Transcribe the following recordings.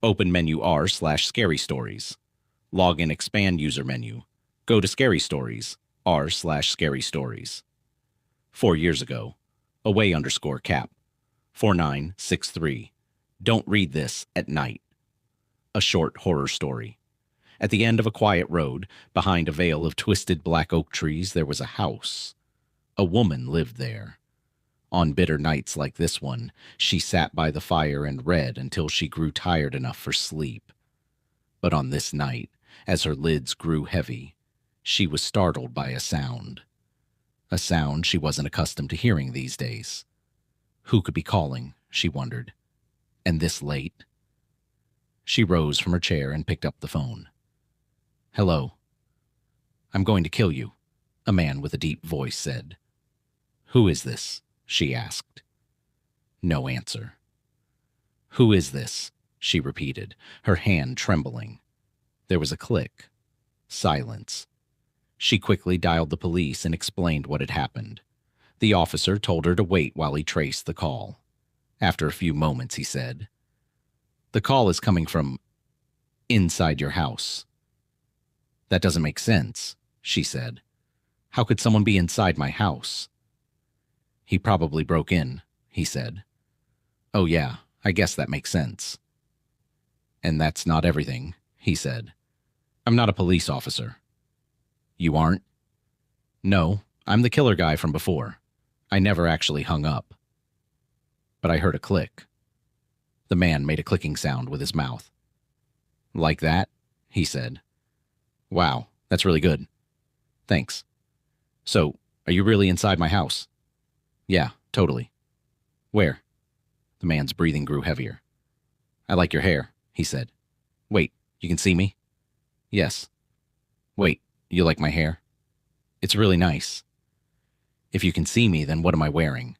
Open menu r/scary stories. Log in expand user menu. Go to scary stories, r/scary stories. 4 years ago. Away_cap. 4963. Don't read this at night. A short horror story. At the end of a quiet road, behind a veil of twisted black oak trees, there was a house. A woman lived there. On bitter nights like this one, she sat by the fire and read until she grew tired enough for sleep. But on this night, as her lids grew heavy, she was startled by a sound. A sound she wasn't accustomed to hearing these days. Who could be calling, she wondered. And this late? She rose from her chair and picked up the phone. Hello. I'm going to kill you, a man with a deep voice said. Who is this? She asked. No answer. Who is this? She repeated, her hand trembling. There was a click. Silence. She quickly dialed the police and explained what had happened. The officer told her to wait while he traced the call. After a few moments, he said, The call is coming from inside your house. That doesn't make sense, she said. How could someone be inside my house? He probably broke in, he said. Oh yeah, I guess that makes sense. And that's not everything, he said. I'm not a police officer. You aren't? No, I'm the killer guy from before. I never actually hung up. But I heard a click. The man made a clicking sound with his mouth. Like that? He said. Wow, that's really good. Thanks. So, are you really inside my house? Yeah, totally. Where? The man's breathing grew heavier. I like your hair, he said. Wait, you can see me? Yes. Wait, you like my hair? It's really nice. If you can see me, then what am I wearing?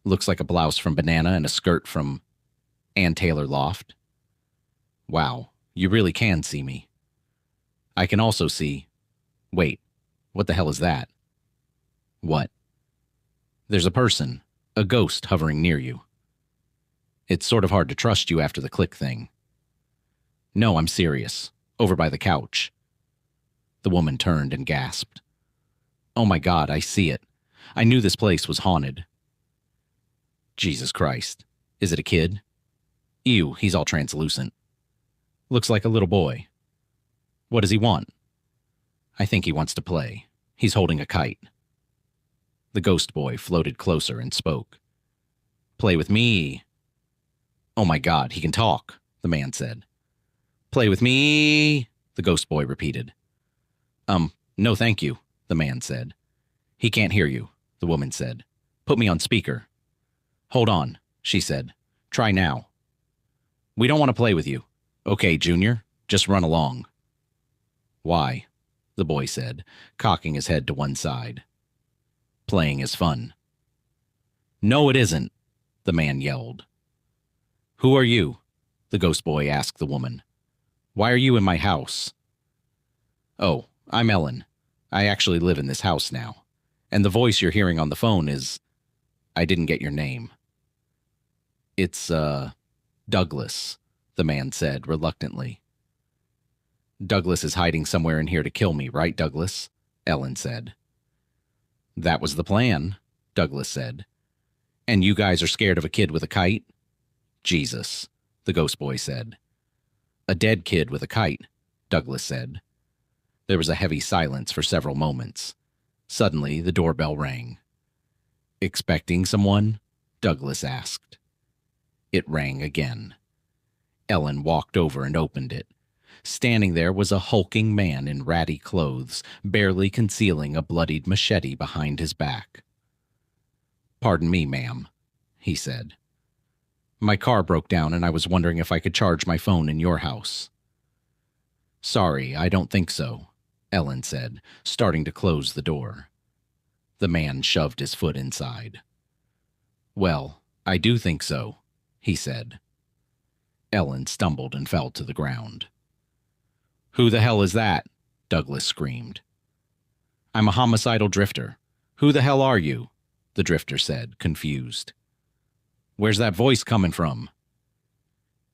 Looks like a blouse from Banana and a skirt from Ann Taylor Loft. Wow, you really can see me. I can also see... Wait, what the hell is that? What? There's a person, a ghost hovering near you. It's sort of hard to trust you after the click thing. No, I'm serious. Over by the couch. The woman turned and gasped. Oh my God, I see it. I knew this place was haunted. Jesus Christ. Is it a kid? Ew, he's all translucent. Looks like a little boy. What does he want? I think he wants to play. He's holding a kite. The ghost boy floated closer and spoke. Play with me. Oh my God, he can talk, the man said. Play with me, the ghost boy repeated. No thank you, the man said. He can't hear you, the woman said. Put me on speaker. Hold on, she said. Try now. We don't want to play with you. Okay, Junior, just run along. Why? The boy said, cocking his head to one side. Playing is fun. No, it isn't, the man yelled. Who are you? The ghost boy asked the woman. Why are you in my house? Oh, I'm Ellen. I actually live in this house now. And the voice you're hearing on the phone is... I didn't get your name. It's, Douglas, the man said reluctantly. Douglas is hiding somewhere in here to kill me, right, Douglas? Ellen said. That was the plan, Douglas said. And you guys are scared of a kid with a kite? Jesus, the ghost boy said. A dead kid with a kite, Douglas said. There was a heavy silence for several moments. Suddenly, the doorbell rang. Expecting someone? Douglas asked. It rang again. Ellen walked over and opened it. Standing there was a hulking man in ratty clothes, barely concealing a bloodied machete behind his back. Pardon me, ma'am, he said. My car broke down and I was wondering if I could charge my phone in your house. Sorry, I don't think so, Ellen said, starting to close the door. The man shoved his foot inside. Well, I do think so, he said. Ellen stumbled and fell to the ground. Who the hell is that? Douglas screamed. I'm a homicidal drifter. Who the hell are you? The drifter said, confused. Where's that voice coming from?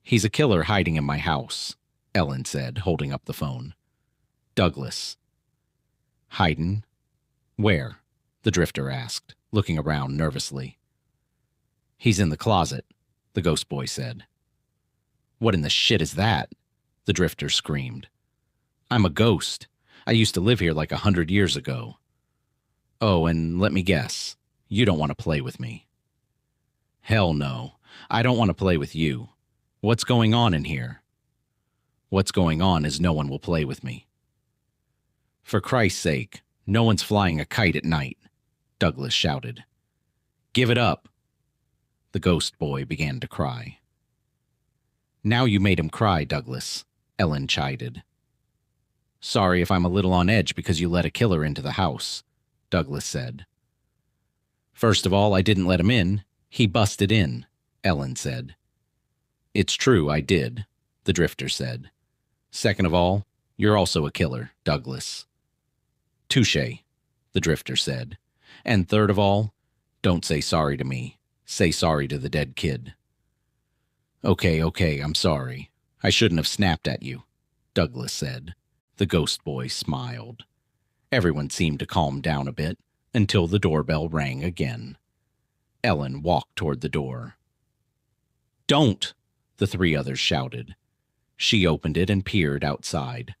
He's a killer hiding in my house, Ellen said, holding up the phone. Douglas. Hiding? Where? The drifter asked, looking around nervously. He's in the closet, the ghost boy said. What in the shit is that? The drifter screamed. I'm a ghost. I used to live here like 100 years ago. Oh, and let me guess, you don't want to play with me. Hell no, I don't want to play with you. What's going on in here? What's going on is no one will play with me. For Christ's sake, no one's flying a kite at night, Douglas shouted. Give it up. The ghost boy began to cry. Now you made him cry, Douglas, Ellen chided. Sorry if I'm a little on edge because you let a killer into the house, Douglas said. First of all, I didn't let him in. He busted in, Ellen said. It's true, I did, the drifter said. Second of all, you're also a killer, Douglas. Touché, the drifter said. And third of all, don't say sorry to me. Say sorry to the dead kid. Okay, I'm sorry. I shouldn't have snapped at you, Douglas said. The ghost boy smiled. Everyone seemed to calm down a bit until the doorbell rang again. Ellen walked toward the door. Don't! The three others shouted. She opened it and peered outside.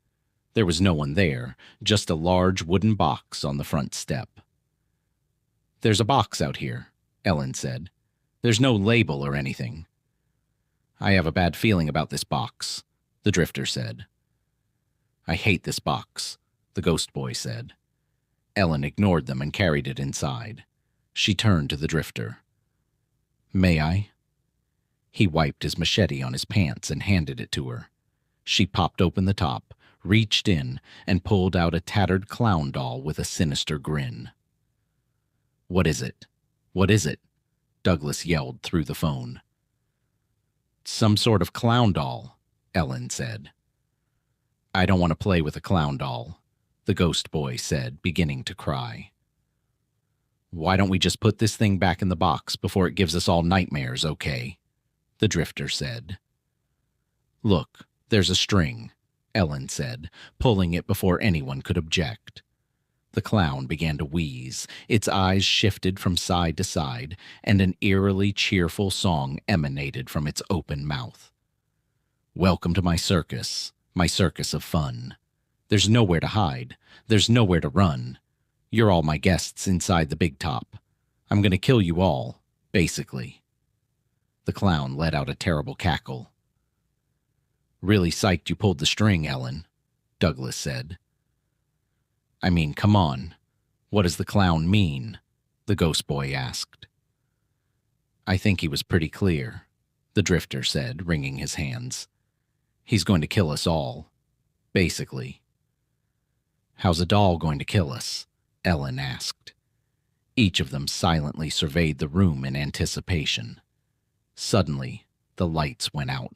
There was no one there, just a large wooden box on the front step. There's a box out here, Ellen said. There's no label or anything. I have a bad feeling about this box, the drifter said. I hate this box, the ghost boy said. Ellen ignored them and carried it inside. She turned to the drifter. May I? He wiped his machete on his pants and handed it to her. She popped open the top, reached in, and pulled out a tattered clown doll with a sinister grin. What is it? What is it? Douglas yelled through the phone. Some sort of clown doll, Ellen said. I don't want to play with a clown doll, the ghost boy said, beginning to cry. Why don't we just put this thing back in the box before it gives us all nightmares, okay? The drifter said. Look, there's a string, Ellen said, pulling it before anyone could object. The clown began to wheeze, its eyes shifted from side to side, and an eerily cheerful song emanated from its open mouth. Welcome to my circus of fun. There's nowhere to hide, there's nowhere to run. You're all my guests inside the big top. I'm gonna kill you all, basically. The clown let out a terrible cackle. Really psyched you pulled the string, Ellen, Douglas said. I mean, come on. What does the clown mean? The ghost boy asked. I think he was pretty clear, the drifter said, wringing his hands. He's going to kill us all, basically. How's a doll going to kill us? Ellen asked. Each of them silently surveyed the room in anticipation. Suddenly, the lights went out.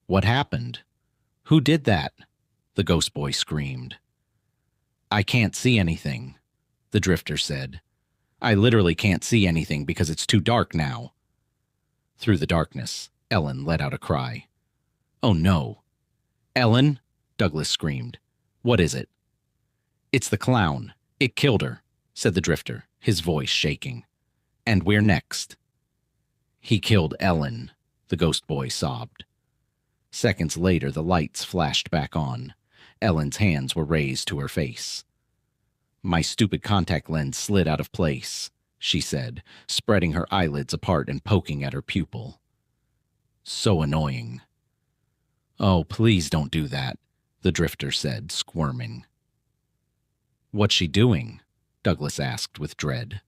What happened? Who did that? The ghost boy screamed. I can't see anything, the drifter said. I literally can't see anything because it's too dark now. Through the darkness, Ellen let out a cry. Oh no. Ellen? Douglas screamed. What is it? It's the clown. It killed her, said the drifter, his voice shaking. And we're next. He killed Ellen, the ghost boy sobbed. Seconds later, the lights flashed back on. Ellen's hands were raised to her face. My stupid contact lens slid out of place, she said, spreading her eyelids apart and poking at her pupil. So annoying. Oh, please don't do that, the drifter said, squirming. What's she doing? Douglas asked with dread.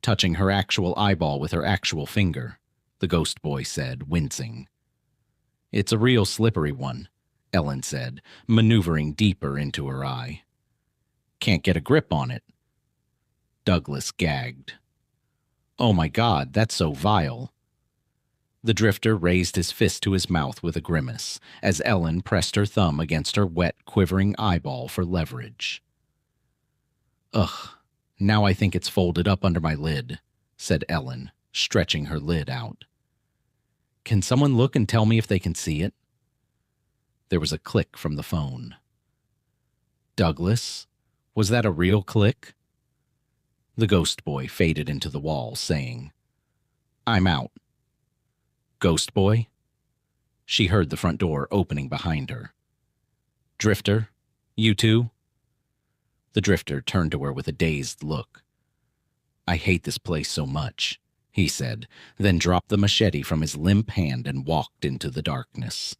Touching her actual eyeball with her actual finger, the ghost boy said, wincing. It's a real slippery one, Ellen said, maneuvering deeper into her eye. Can't get a grip on it. Douglas gagged. Oh my God, that's so vile. The drifter raised his fist to his mouth with a grimace, as Ellen pressed her thumb against her wet, quivering eyeball for leverage. Ugh, now I think it's folded up under my lid, said Ellen, stretching her lid out. Can someone look and tell me if they can see it? There was a click from the phone. Douglas? Was that a real click? The ghost boy faded into the wall, saying, I'm out. Ghost boy? She heard the front door opening behind her. Drifter? You too? The drifter turned to her with a dazed look. I hate this place so much, he said, then dropped the machete from his limp hand and walked into the darkness.